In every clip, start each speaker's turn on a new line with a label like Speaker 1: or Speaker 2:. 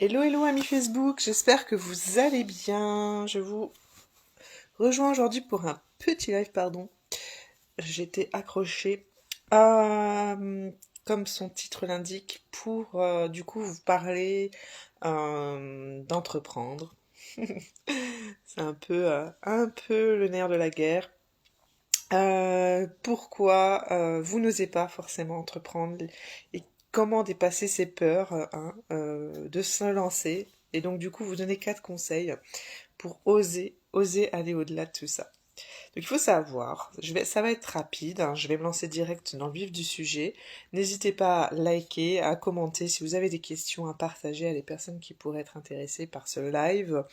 Speaker 1: Hello, hello amis Facebook, j'espère que vous allez bien. Je vous rejoins aujourd'hui pour un petit live, pardon. J'étais accrochée à, comme son titre l'indique, pour du coup vous parler d'entreprendre. C'est un peu le nerf de la guerre. Pourquoi vous n'osez pas forcément entreprendre et comment dépasser ses peurs de se lancer. Et donc du coup vous donner 4 conseils pour oser aller au-delà de tout ça. Donc il faut savoir, ça va être rapide, hein, je vais me lancer direct dans le vif du sujet. N'hésitez pas à liker, à commenter si vous avez des questions à partager à des personnes qui pourraient être intéressées par ce live.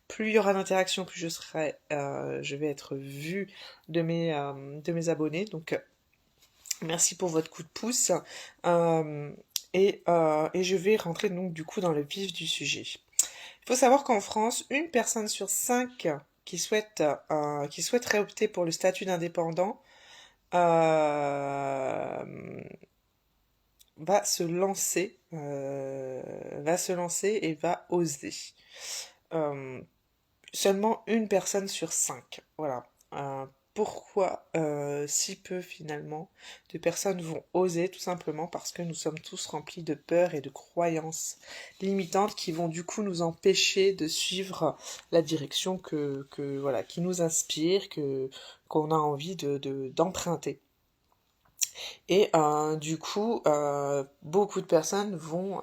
Speaker 1: Plus il y aura d'interactions, plus je vais être vue de mes abonnés. Donc merci pour votre coup de pouce. Et je vais rentrer donc du coup dans le vif du sujet. Il faut savoir qu'en France, une personne sur 5 qui souhaiterait opter pour le statut d'indépendant euh, va se lancer et va oser. Euh, Seulement une personne sur 5. Voilà. Pourquoi si peu finalement de personnes vont oser? Tout simplement parce que nous sommes tous remplis de peurs et de croyances limitantes qui vont du coup nous empêcher de suivre la direction voilà, qui nous inspire, qu'on a envie d'emprunter. Et du coup, beaucoup de personnes vont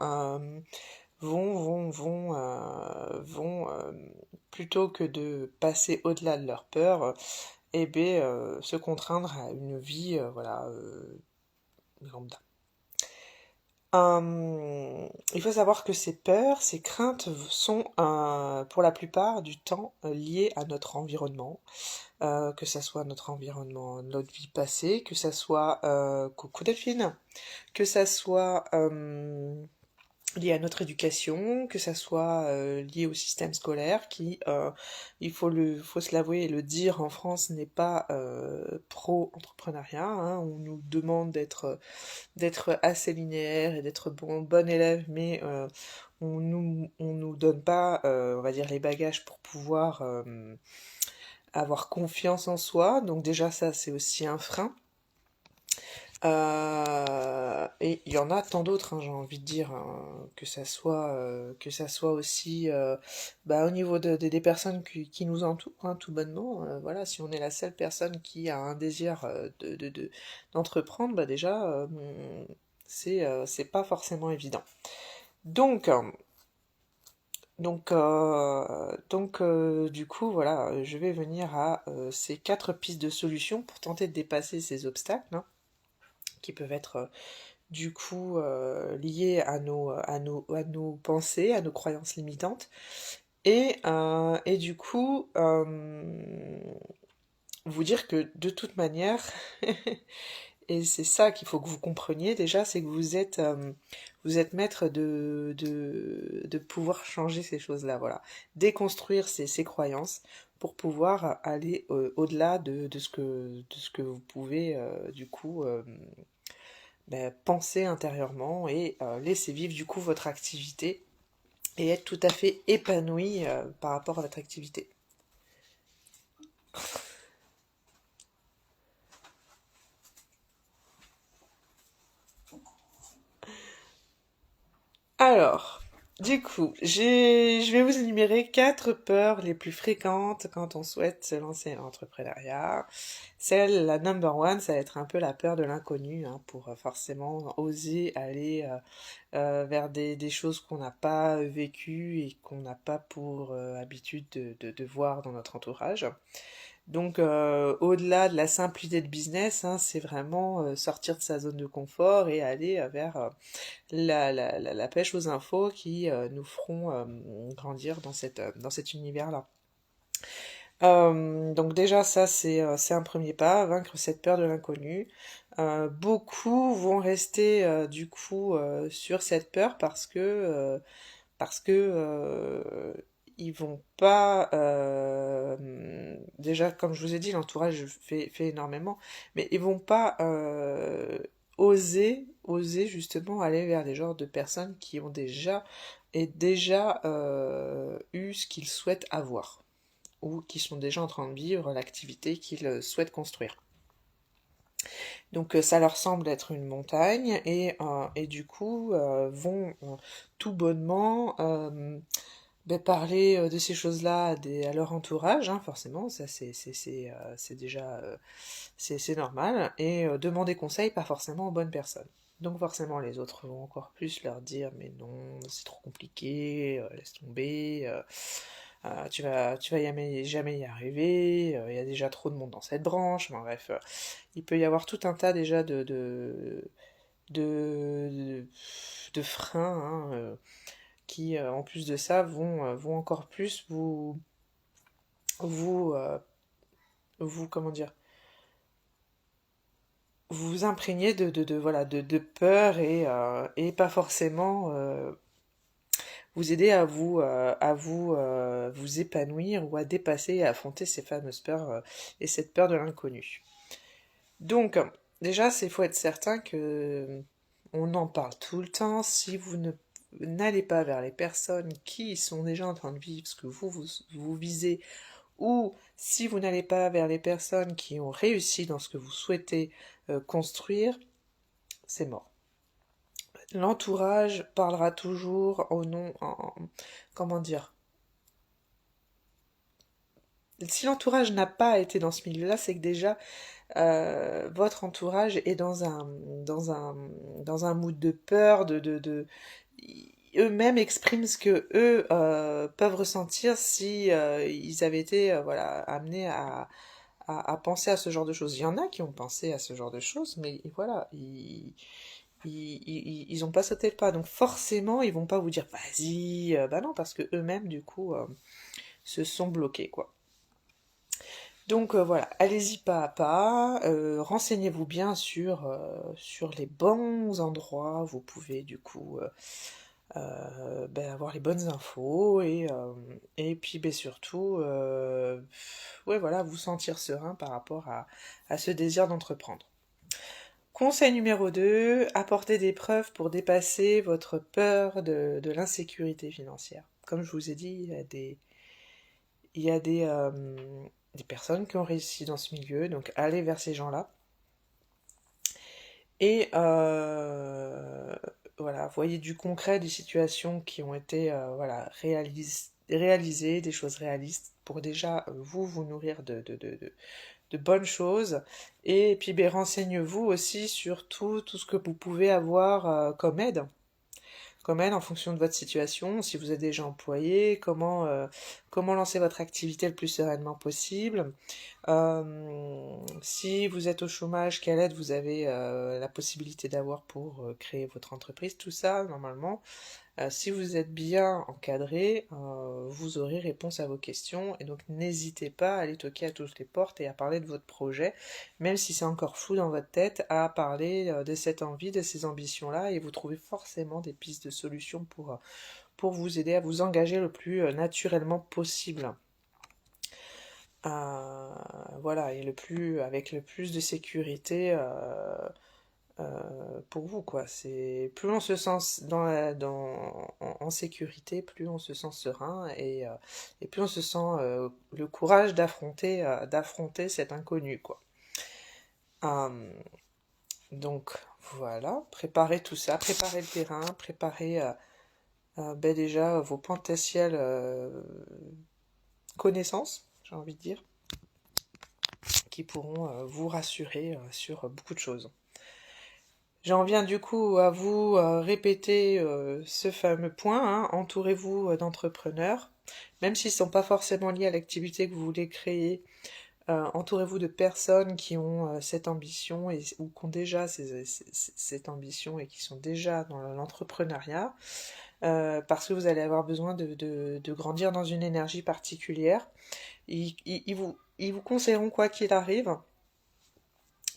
Speaker 1: plutôt que de passer au-delà de leur peur, se contraindre à une vie, voilà, lambda. Il faut savoir que ces peurs, ces craintes sont pour la plupart du temps liées à notre environnement, que ça soit notre environnement, notre vie passée, que ça soit coucou Delphine, que ça soit lié à notre éducation, que ça soit lié au système scolaire qui, faut se l'avouer et le dire, en France n'est pas pro-entrepreneuriat, hein. On nous demande d'être assez linéaire et d'être bon élève, mais on nous donne pas, on va dire, les bagages pour pouvoir avoir confiance en soi. Donc déjà ça c'est aussi un frein. Et il y en a tant d'autres, hein, j'ai envie de dire, hein, que ça soit aussi au niveau des personnes qui nous entourent, hein, tout bonnement. Voilà, si on est la seule personne qui a un désir d'entreprendre, bah déjà, c'est pas forcément évident. Donc, du coup, voilà, je vais venir à ces 4 pistes de solutions pour tenter de dépasser ces obstacles, hein, qui peuvent être du coup liés à nos pensées, à nos croyances limitantes. Et du coup, vous dire que de toute manière, et c'est ça qu'il faut que vous compreniez déjà, c'est que vous êtes maître de pouvoir changer ces choses-là, voilà. Déconstruire ces croyances pour pouvoir aller au-delà de ce que vous pouvez du coup penser intérieurement et laisser vivre du coup votre activité et être tout à fait épanoui par rapport à votre activité. Alors, du coup, je vais vous énumérer 4 peurs les plus fréquentes quand on souhaite se lancer dans l'entrepreneuriat. La number one, ça va être un peu la peur de l'inconnu, hein, pour forcément oser aller vers des choses qu'on n'a pas vécues et qu'on n'a pas pour habitude de voir dans notre entourage. Donc, au-delà de la simple idée de business, hein, c'est vraiment sortir de sa zone de confort et aller vers la pêche aux infos qui nous feront grandir dans cet univers-là. Donc déjà, ça, c'est un premier pas, vaincre cette peur de l'inconnu. Beaucoup vont rester du coup sur cette peur parce que ils vont pas déjà comme je vous ai dit l'entourage fait énormément mais ils vont pas oser justement aller vers des genres de personnes qui ont déjà eu ce qu'ils souhaitent avoir, ou qui sont déjà en train de vivre l'activité qu'ils souhaitent construire. Donc ça leur semble être une montagne, et du coup vont tout bonnement parler de ces choses-là à leur entourage, hein, forcément, ça c'est déjà c'est normal, et demander conseil pas forcément aux bonnes personnes. Donc forcément les autres vont encore plus leur dire mais non, c'est trop compliqué, laisse tomber, tu vas jamais y arriver, il y a déjà trop de monde dans cette branche, enfin, bref, il peut y avoir tout un tas déjà de, de freins, hein, qui, en plus de ça, vont encore plus vous, euh, comment dire, vous imprégner voilà, de peur, et pas forcément vous aider à vous épanouir, ou à dépasser et à affronter ces fameuses peurs, et cette peur de l'inconnu. Donc, déjà, il faut être certain que on en parle tout le temps. Si vous n'allez pas vers les personnes qui sont déjà en train de vivre ce que vous visez, ou si vous n'allez pas vers les personnes qui ont réussi dans ce que vous souhaitez construire, c'est mort. L'entourage parlera toujours au nom, comment dire, si l'entourage n'a pas été dans ce milieu-là, c'est que déjà votre entourage est dans un mood de peur, eux-mêmes expriment ce que eux peuvent ressentir si ils avaient été voilà, amenés à penser à ce genre de choses. Il y en a qui ont pensé à ce genre de choses, mais voilà, ils ont pas sauté le pas. Donc forcément, ils vont pas vous dire vas-y, bah non, parce que eux-mêmes, du coup, se sont bloqués, quoi. Donc voilà, allez-y pas à pas, renseignez-vous bien sur les bons endroits, vous pouvez du coup avoir les bonnes infos, et puis surtout, ouais voilà, vous sentir serein par rapport à ce désir d'entreprendre. Conseil numéro 2, apportez des preuves pour dépasser votre peur de l'insécurité financière. Comme je vous ai dit, il y a des personnes qui ont réussi dans ce milieu, donc allez vers ces gens-là. Et voilà, voyez du concret, des situations qui ont été voilà, réalisées, des choses réalistes, pour déjà vous nourrir de bonnes choses. Et puis renseignez-vous aussi sur tout ce que vous pouvez avoir comme aide en fonction de votre situation, si vous êtes déjà employé, comment lancer votre activité le plus sereinement possible. Si vous êtes au chômage, quelle aide vous avez la possibilité d'avoir pour créer votre entreprise, tout ça, normalement. Si vous êtes bien encadré, vous aurez réponse à vos questions, et donc n'hésitez pas à aller toquer à toutes les portes et à parler de votre projet, même si c'est encore flou dans votre tête, à parler de cette envie, de ces ambitions-là, et vous trouvez forcément des pistes de solutions pour vous aider à vous engager le plus naturellement possible. Voilà, et avec le plus de sécurité pour vous, quoi. C'est plus on se sent en sécurité, plus on se sent serein, et plus on se sent le courage d'affronter cet inconnu, quoi. Euh, donc voilà, préparez tout ça, préparez le terrain, préparez déjà vos potentielles connaissances, j'ai envie de dire, qui pourront vous rassurer sur beaucoup de choses. J'en viens du coup à vous répéter ce fameux point, hein. Entourez-vous d'entrepreneurs, même s'ils ne sont pas forcément liés à l'activité que vous voulez créer. Entourez-vous de personnes qui ont cette ambition, ou qui ont déjà cette ambition, et qui sont déjà dans l'entrepreneuriat, parce que vous allez avoir besoin de grandir dans une énergie particulière. Ils vous conseilleront quoi qu'il arrive.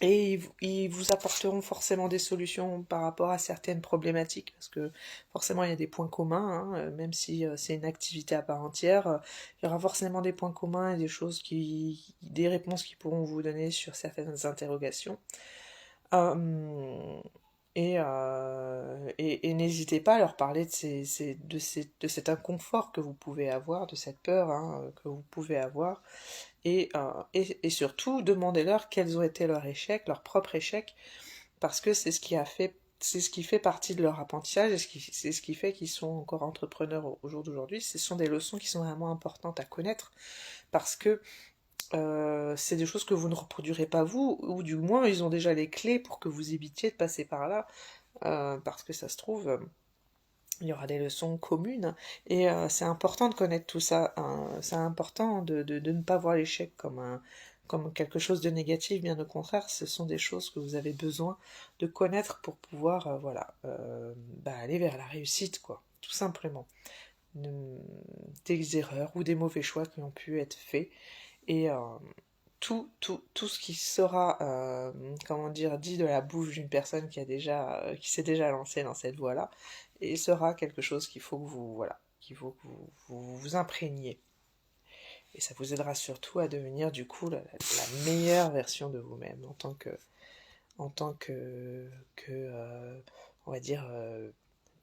Speaker 1: Et ils vous apporteront forcément des solutions par rapport à certaines problématiques, parce que forcément il y a des points communs, hein, même si c'est une activité à part entière, il y aura forcément des points communs et des réponses qui pourront vous donner sur certaines interrogations. Euh, Et n'hésitez pas à leur parler de cet inconfort que vous pouvez avoir, de cette peur hein, que vous pouvez avoir, et surtout demandez-leur quels ont été leurs échecs, leurs propres échecs, parce que c'est ce qui fait partie de leur apprentissage, et c'est ce qui fait qu'ils sont encore entrepreneurs au jour d'aujourd'hui. Ce sont des leçons qui sont vraiment importantes à connaître, parce que c'est des choses que vous ne reproduirez pas vous, ou du moins ils ont déjà les clés pour que vous évitiez de passer par là, parce que ça se trouve, il y aura des leçons communes, et c'est important de connaître tout ça, hein. C'est important de ne pas voir l'échec comme quelque chose de négatif, bien au contraire, ce sont des choses que vous avez besoin de connaître pour pouvoir, voilà, aller vers la réussite, quoi, tout simplement. Des erreurs ou des mauvais choix qui ont pu être faits, et tout ce qui sera, comment dire, dit de la bouche d'une personne qui s'est déjà lancée dans cette voie-là, et sera quelque chose qu'il faut que vous, voilà, qu'il faut que vous imprégniez. Et ça vous aidera surtout à devenir du coup la meilleure version de vous-même en tant que on va dire,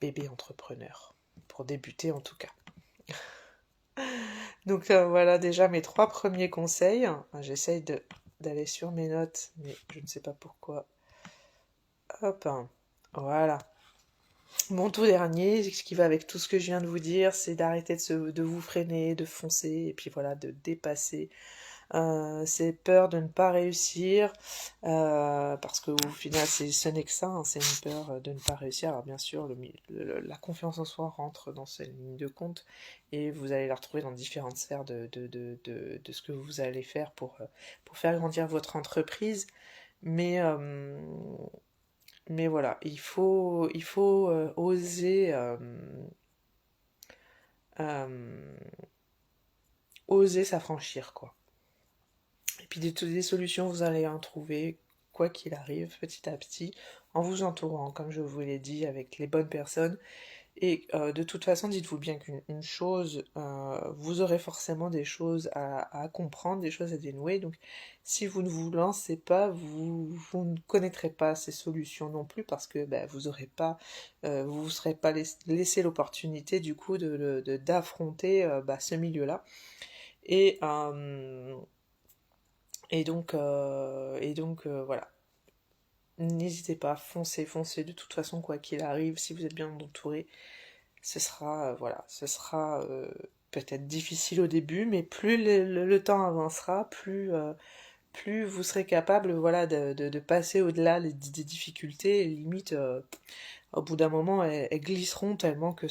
Speaker 1: bébé entrepreneur, pour débuter en tout cas. Donc voilà déjà mes 3 premiers conseils. J'essaye d'aller sur mes notes, mais je ne sais pas pourquoi. Hop, hein. Voilà. Mon tout dernier, ce qui va avec tout ce que je viens de vous dire, c'est d'arrêter de vous freiner, de foncer, et puis voilà, de dépasser ces peurs de ne pas réussir, parce qu'au final, ce n'est que ça, hein, c'est une peur de ne pas réussir. Alors bien sûr, la confiance en soi rentre dans cette ligne de compte, et vous allez la retrouver dans différentes sphères de ce que vous allez faire pour faire grandir votre entreprise. Mais, euh, mais voilà, il faut euh, oser s'affranchir, quoi. Et puis des solutions, vous allez en trouver, quoi qu'il arrive, petit à petit, en vous entourant, comme je vous l'ai dit, avec les bonnes personnes. Et de toute façon, dites-vous bien qu'une chose, vous aurez forcément des choses à comprendre, des choses à dénouer. Donc, si vous ne vous lancez pas, vous ne connaîtrez pas ces solutions non plus, parce que vous aurez pas, vous vous serez pas laissé l'opportunité du coup d'affronter ce milieu-là. Et, euh, et donc, voilà. N'hésitez pas, foncez, foncez. De toute façon, quoi qu'il arrive, si vous êtes bien entouré, ce sera peut-être difficile au début, mais plus le temps avancera, plus vous serez capable, voilà, de passer au-delà des difficultés. Et limite, au bout d'un moment, elles glisseront tellement que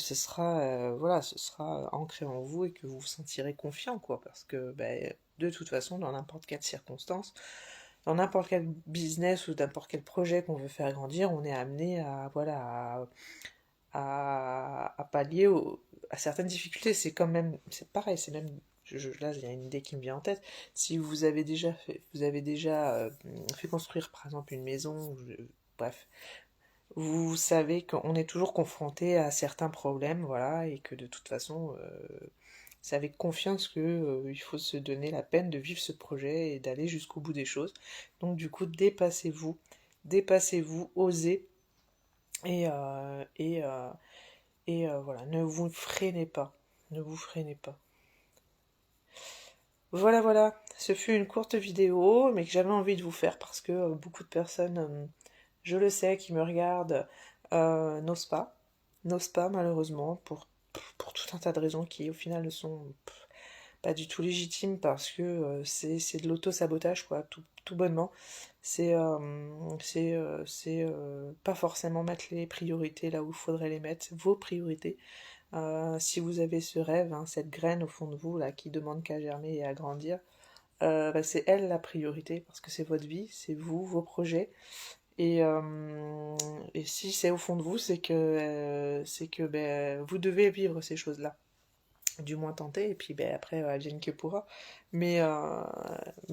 Speaker 1: voilà, ce sera ancré en vous, et que vous vous sentirez confiant, quoi, parce que de toute façon, dans n'importe quelle circonstance, dans n'importe quel business ou n'importe quel projet qu'on veut faire grandir, on est amené à, voilà, à pallier à certaines difficultés. C'est quand même, c'est pareil, c'est même, là, il y a une idée qui me vient en tête. Si vous avez déjà fait construire, par exemple, une maison, bref, vous savez qu'on est toujours confronté à certains problèmes, voilà, et que de toute façon, c'est avec confiance que il faut se donner la peine de vivre ce projet et d'aller jusqu'au bout des choses. Donc du coup, dépassez-vous, osez, et voilà, ne vous freinez pas, ne vous freinez pas. Voilà, voilà, ce fut une courte vidéo, mais que j'avais envie de vous faire parce que beaucoup de personnes, je le sais, qui me regardent, n'osent pas malheureusement, pour tout un tas de raisons qui au final ne sont pas du tout légitimes, parce que c'est de l'auto-sabotage, quoi, tout bonnement. C'est pas forcément mettre les priorités là où il faudrait les mettre, vos priorités. Si vous avez ce rêve, hein, cette graine au fond de vous là qui demande qu'à germer et à grandir, c'est elle la priorité, parce que c'est votre vie, c'est vous, vos projets. Et si c'est au fond de vous, c'est que vous devez vivre ces choses-là. Du moins tenter, et puis après, advienne que pourra. Mais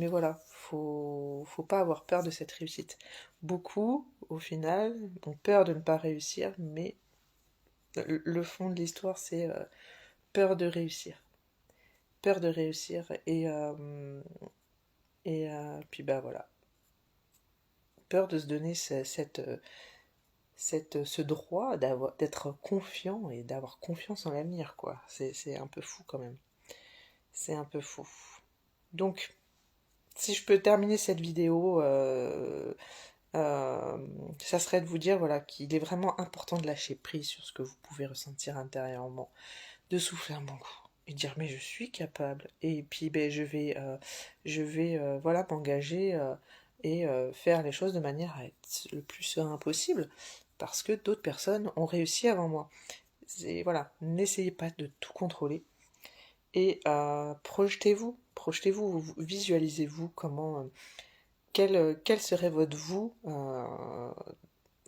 Speaker 1: voilà, faut pas avoir peur de cette réussite. Beaucoup, au final, ont peur de ne pas réussir, mais le fond de l'histoire, c'est peur de réussir. Peur de réussir, et puis voilà. Peur de se donner ce droit d'être confiant et d'avoir confiance en l'avenir, quoi. C'est un peu fou quand même. C'est un peu fou. Donc, si je peux terminer cette vidéo, ça serait de vous dire voilà, qu'il est vraiment important de lâcher prise sur ce que vous pouvez ressentir intérieurement, de souffler un bon coup et dire mais je suis capable et puis ben, je vais voilà, m'engager et faire les choses de manière à être le plus serein possible parce que d'autres personnes ont réussi avant moi. Voilà, n'essayez pas de tout contrôler et projetez-vous, visualisez-vous comment, quel serait votre vous,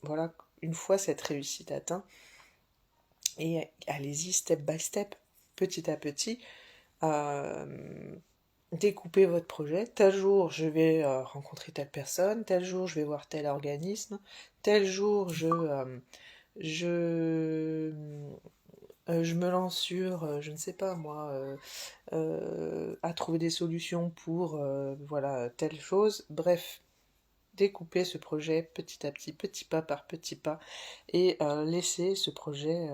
Speaker 1: voilà, une fois cette réussite atteinte, et allez-y step by step, petit à petit, euh, découpez votre projet. Tel jour, je vais rencontrer telle personne, tel jour, je vais voir tel organisme, tel jour, je, je me lance sur, je ne sais pas moi, à trouver des solutions pour voilà, telle chose. Bref, découpez ce projet petit à petit, petit pas par petit pas, et laissez ce projet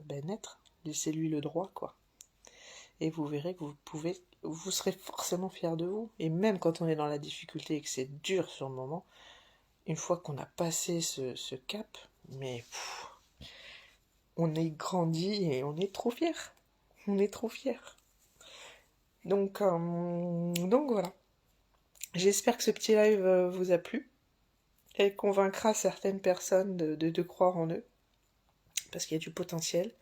Speaker 1: ben, naître. Laissez-lui le droit, quoi. Et vous verrez que vous serez forcément fier de vous. Et même quand on est dans la difficulté et que c'est dur sur le moment, une fois qu'on a passé ce cap, mais on est grandi et on est trop fier. On est trop fier. Donc voilà. J'espère que ce petit live vous a plu et convaincra certaines personnes de croire en eux, parce qu'il y a du potentiel,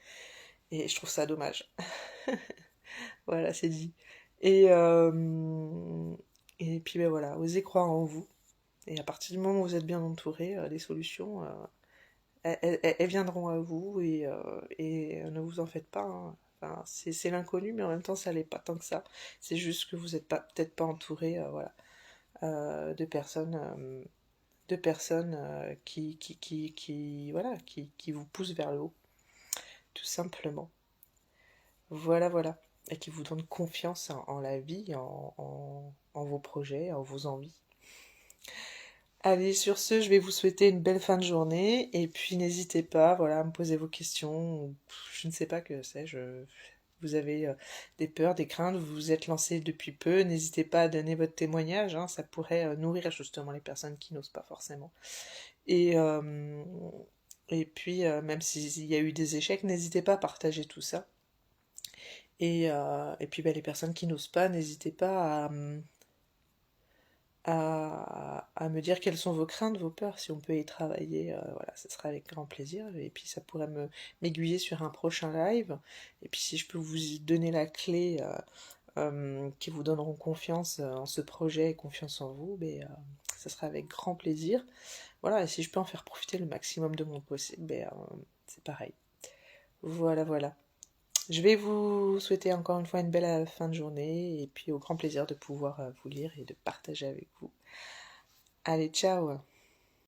Speaker 1: et je trouve ça dommage. Voilà, c'est dit. Et, euh, et puis ben voilà, osez croire en vous. Et à partir du moment où vous êtes bien entouré, les solutions, elles viendront à vous, et ne vous en faites pas, hein. Enfin, c'est l'inconnu, mais en même temps, ça l'est pas tant que ça. C'est juste que vous n'êtes peut-être pas entouré, voilà, de personnes voilà, qui vous poussent vers le haut, tout simplement. Voilà, voilà. Et qui vous donnent confiance en la vie, en vos projets, en vos envies. Allez, sur ce, je vais vous souhaiter une belle fin de journée, et puis n'hésitez pas, voilà, à me poser vos questions. Je ne sais pas, que sais-je, vous avez des peurs, des craintes, vous vous êtes lancé depuis peu, n'hésitez pas à donner votre témoignage, hein, ça pourrait nourrir justement les personnes qui n'osent pas forcément. Et, euh, et puis, même s'il y a eu des échecs, n'hésitez pas à partager tout ça. Et puis, les personnes qui n'osent pas, n'hésitez pas à me dire quelles sont vos craintes, vos peurs, si on peut y travailler, voilà, ce sera avec grand plaisir. Et puis ça pourrait m'aiguiller sur un prochain live. Et puis si je peux vous y donner la clé, qui vous donneront confiance en ce projet et confiance en vous, ça sera avec grand plaisir. Voilà, et si je peux en faire profiter le maximum de mon possible, c'est pareil. Voilà, voilà. Je vais vous souhaiter encore une fois une belle fin de journée, et puis au grand plaisir de pouvoir vous lire et de partager avec vous. Allez, ciao!